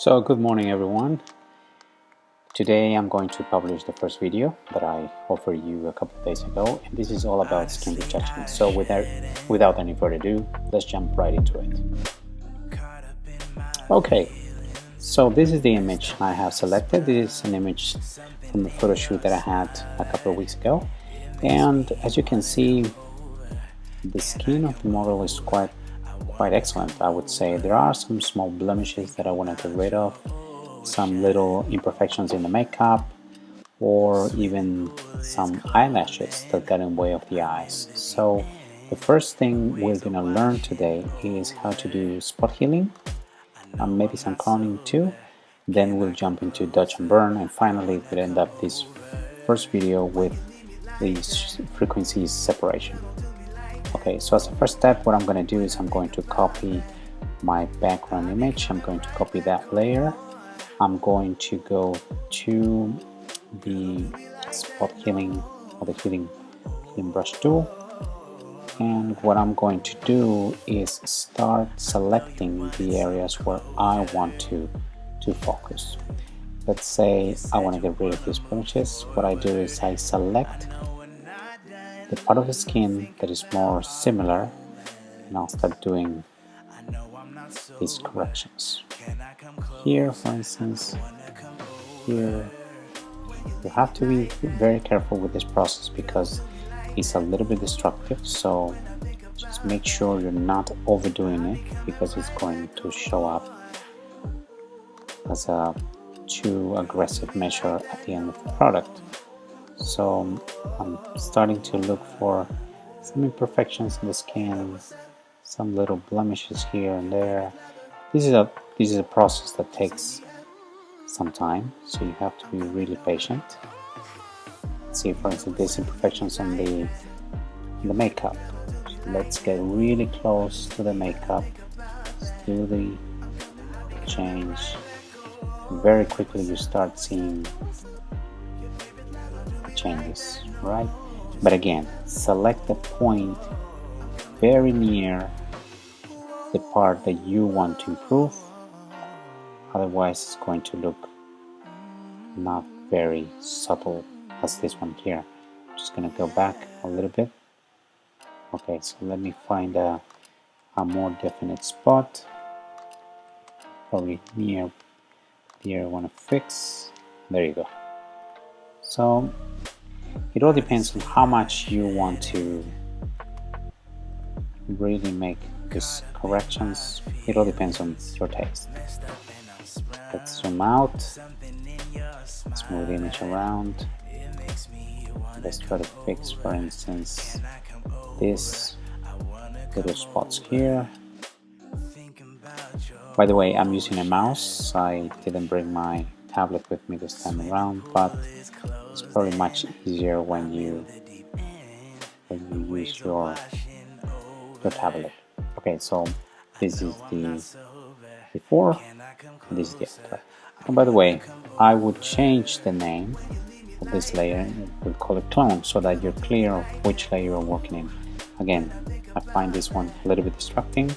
So good morning everyone. Today I'm going to publish the first video that I offered you a couple of days ago, and this is all about skin retouching. So without any further ado, let's jump right into it. Okay, so this is the image I have selected. This is an image from a photo shoot that I had a couple of weeks ago, and as you can see, the skin of the model is quite excellent, I would say. There are some small blemishes that I want to get rid of, some little imperfections in the makeup, or even some eyelashes that got in the way of the eyes. So the first thing we're gonna learn today is how to do spot healing, maybe some cloning too. Then we'll jump into dodge and burn, and finally we'll end up this first video with the frequency separation. Okay, so as a first step, what I'm going to do is I'm going to copy my background image. I'm going to copy that layer. I'm going to go to the spot healing or the healing brush tool, and what I'm going to do is start selecting the areas where I want to focus. Let's say I want to get rid of these blemishes. What I do is I select the part of the skin that is more similar, and I'll start doing these corrections. Here, for instance, here, you have to be very careful with this process because it's a little bit destructive, so just make sure you're not overdoing it because it's going to show up as a too aggressive measure at the end of the product. So I'm starting to look for some imperfections in the skin, some little blemishes here and there. This is a process that takes some time, so you have to be really patient. See, for instance, these imperfections on the makeup. So let's get really close to the makeup. Let's do the change. Very quickly you start seeing changes, right? But again, select the point very near the part that you want to improve, otherwise it's going to look not very subtle as this one here. I'm just gonna go back a little bit. Okay, so let me find a more definite spot, probably near the area I want to fix. There you go. So it all depends on how much you want to really make these corrections. It all depends on your taste. Let's zoom out. Let's move the image around. Let's try to fix, for instance, these little spots here. By the way, I'm using a mouse. I didn't bring my tablet with me this time around, but it's probably much easier when you use your tablet. Okay, so this is the before, and this is the after. And by the way, I would change the name of this layer and we'll call it clone, so that you're clear of which layer you're working in. Again, I find this one a little bit distracting,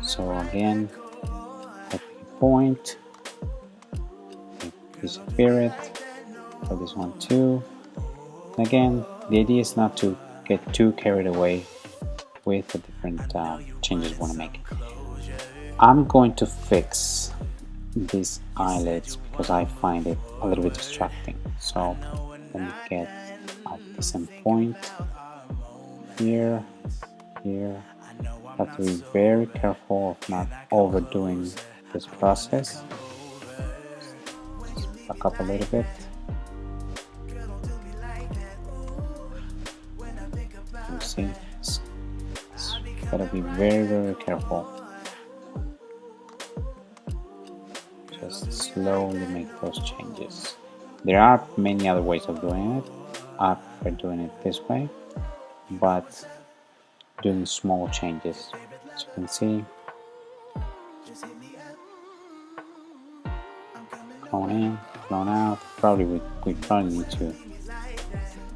so again, I pick a point, disappear it for this one too. And again, the idea is not to get too carried away with the different changes we want to make. I'm going to fix these eyelids because I find it a little bit distracting. So let me get a decent point here, here. I have to be very careful of not overdoing this process. Just back up a little bit. You see, gotta be very careful. Just slowly make those changes. There are many other ways of doing it. I prefer doing it this way, but doing small changes. As you can see, clone in, clone out. Probably we probably need to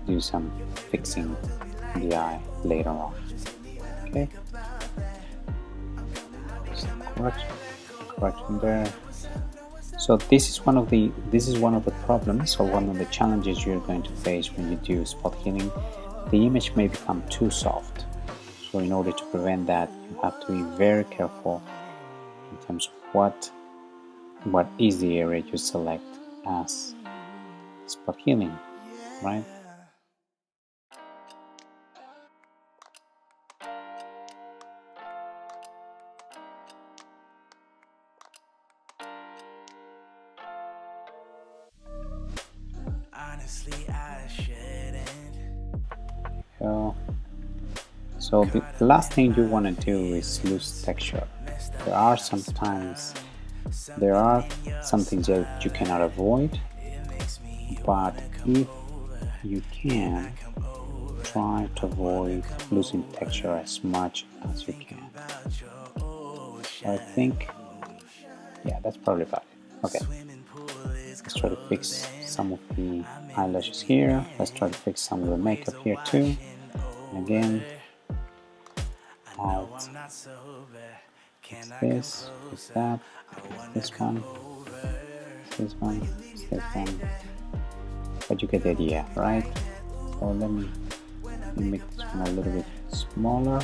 do some fixing in the eye later on. Okay, some correction there. So this is one of the problems, or one of the challenges you're going to face when you do spot healing. The image may become too soft. So in order to prevent that, you have to be very careful in terms of what is the area you select as spot healing, right? Honestly, I shouldn't. So the last thing you want to do is lose texture. There are sometimes there are some things that you cannot avoid, but if you can, try to avoid losing texture as much as you can. So I think, yeah, that's probably about it. Okay, let's try to fix some of the eyelashes here. Let's try to fix some of the makeup here too. And again, Alt, fix this, fix that, fix this one, fix this one, fix this one. But you get the idea, right? So let me make this one a little bit smaller.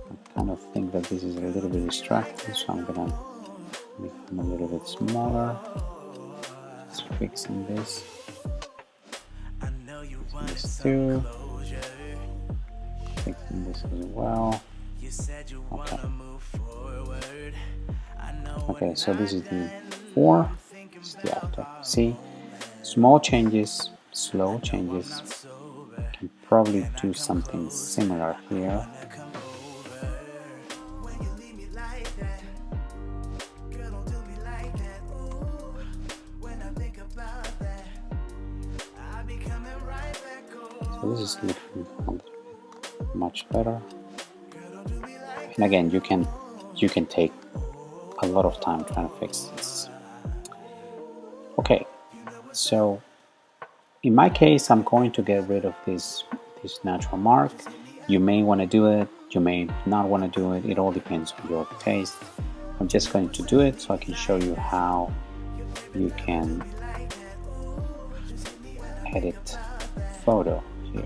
I kind of think that this is a little bit distracting, so I'm gonna make them a little bit smaller. Just fixing this. Fixing this too. Fixing this as well. Okay. Okay, so this is the before, this is the after. See, small changes, slow changes. Can probably do something similar here. So this is looking a little bit much better. And again, you can take a lot of time trying to fix this. Okay, so in my case, I'm going to get rid of this natural mark. You may want to do it, you may not want to do it. It all depends on your taste. I'm just going to do it so I can show you how you can edit photo here.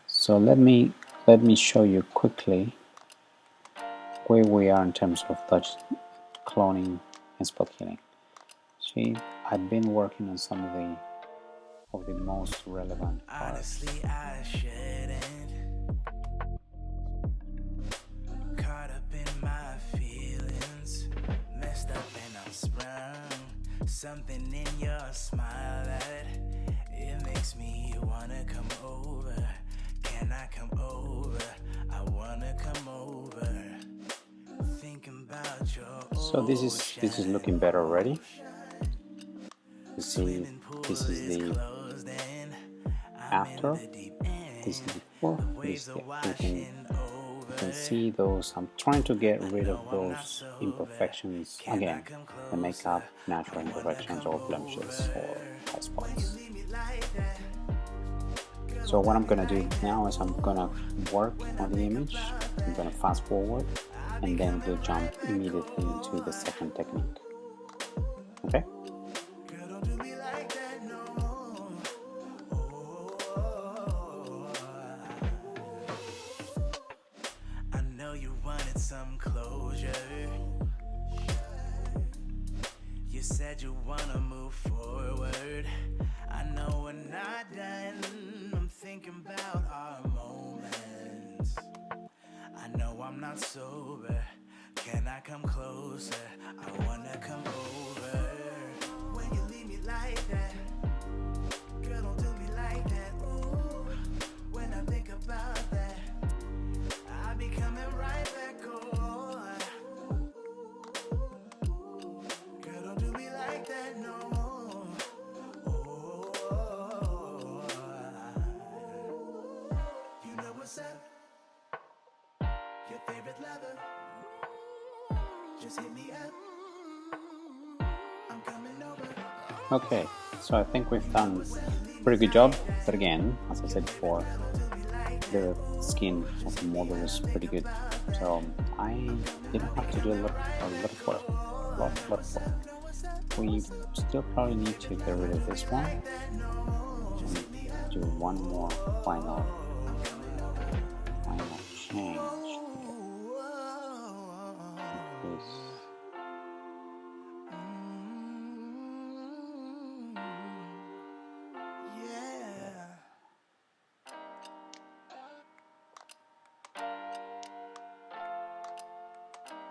So let me show you quickly where we are in terms of touch cloning and spot healing. See, I've been working on some of the most relevant parts. Honestly, I shouldn't. Caught up in my feelings, messed up and I'm sprung. Something in your smile that it makes me wanna come over. Can I come over? I wanna come over. Thinking about your So this is looking better already. You see, this is the after, this is the before, this is the you can see those. I'm trying to get rid of those imperfections again, the makeup, natural imperfections or blemishes or high spots. So what I'm gonna do now is I'm gonna work on the image. I'm gonna fast forward and then we'll jump immediately into the second technique. Okay? I know you wanted some closure. You said you wanna move forward. I know we're not done. I'm thinking about our moments. I know I'm not sober. Can I come closer? I wanna come over. When you leave me like that, girl, don't do me like that. Ooh, when I think about that, I be coming right back on. Girl, don't do me like that, no. Oh, Okay, so I think we've done a pretty good job, but again, as I said before, the skin of the model is pretty good, so I didn't have to do a lot of work. Lot of work. We still probably need to get rid of this one and do one more final change. This.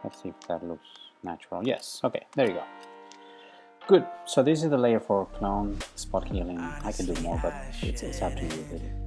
Let's see if that looks natural. Yes, okay, there you go. Good, so this is the layer for clone, spot healing. I can do more, but it's up to you really.